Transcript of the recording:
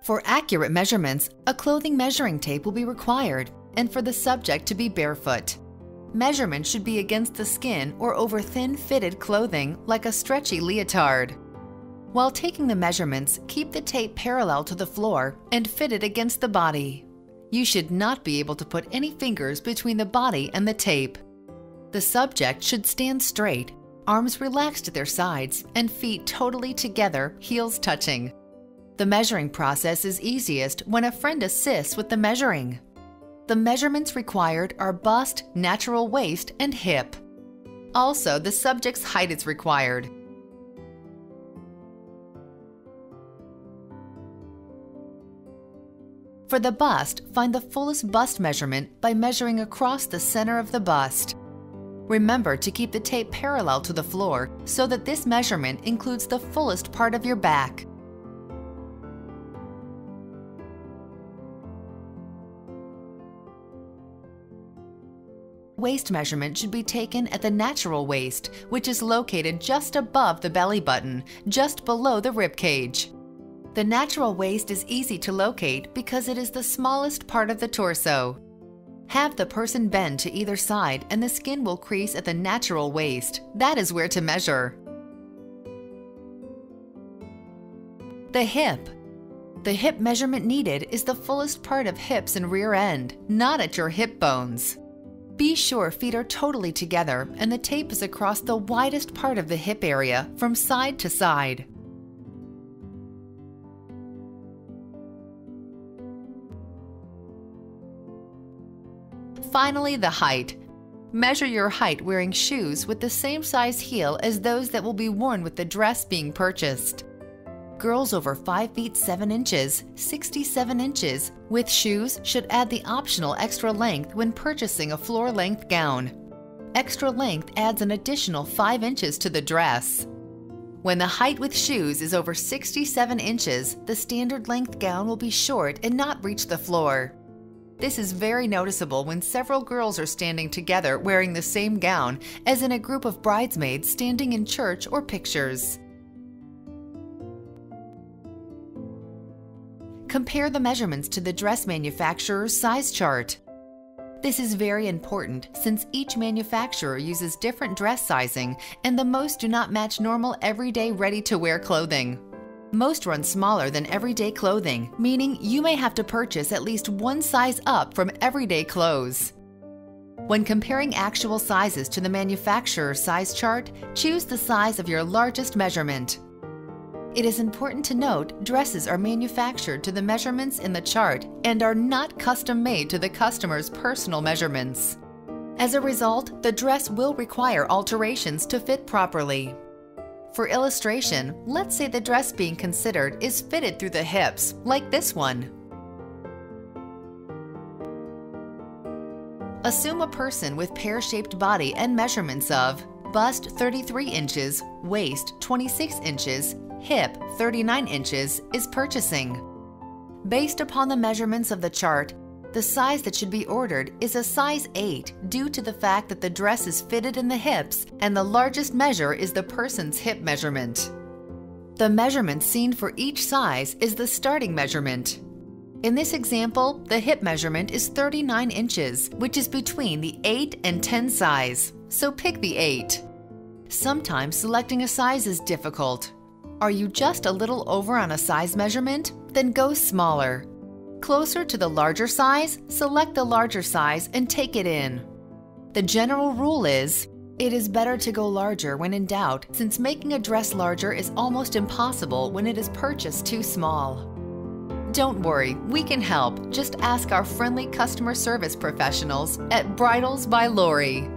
For accurate measurements, a clothing measuring tape will be required, and for the subject to be barefoot. Measurement should be against the skin or over thin fitted clothing like a stretchy leotard. While taking the measurements, keep the tape parallel to the floor and fit it against the body. You should not be able to put any fingers between the body and the tape. The subject should stand straight, arms relaxed at their sides, and feet totally together, heels touching. The measuring process is easiest when a friend assists with the measuring. The measurements required are bust, natural waist, and hip. Also, the subject's height is required. For the bust, find the fullest bust measurement by measuring across the center of the bust. Remember to keep the tape parallel to the floor so that this measurement includes the fullest part of your back. Waist measurement should be taken at the natural waist, which is located just above the belly button, just below the rib cage. The natural waist is easy to locate because it is the smallest part of the torso. Have the person bend to either side and the skin will crease at the natural waist. That is where to measure. The hip. The hip measurement needed is the fullest part of hips and rear end, not at your hip bones. Be sure feet are totally together and the tape is across the widest part of the hip area from side to side. Finally, the height. Measure your height wearing shoes with the same size heel as those that will be worn with the dress being purchased. Girls over 5 feet 7 inches, 67 inches, with shoes should add the optional extra length when purchasing a floor-length gown. Extra length adds an additional 5 inches to the dress. When the height with shoes is over 67 inches, the standard length gown will be short and not reach the floor. This is very noticeable when several girls are standing together wearing the same gown, as in a group of bridesmaids standing in church or pictures. Compare the measurements to the dress manufacturer's size chart. This is very important since each manufacturer uses different dress sizing and the most do not match normal everyday ready-to-wear clothing. Most run smaller than everyday clothing, meaning you may have to purchase at least one size up from everyday clothes. When comparing actual sizes to the manufacturer's size chart, choose the size of your largest measurement. It is important to note dresses are manufactured to the measurements in the chart and are not custom-made to the customer's personal measurements. As a result, the dress will require alterations to fit properly. For illustration, let's say the dress being considered is fitted through the hips, like this one. Assume a person with pear-shaped body and measurements of bust 33 inches, waist 26 inches, hip 39 inches is purchasing. Based upon the measurements of the chart, the size that should be ordered is a size 8 due to the fact that the dress is fitted in the hips and the largest measure is the person's hip measurement. The measurement seen for each size is the starting measurement. In this example, the hip measurement is 39 inches, which is between the 8 and 10 size, so pick the 8. Sometimes selecting a size is difficult. Are you just a little over on a size measurement? Then go smaller. Closer to the larger size, select the larger size and take it in. The general rule is, it is better to go larger when in doubt, since making a dress larger is almost impossible when it is purchased too small. Don't worry, we can help. Just ask our friendly customer service professionals at Bridals by Lori.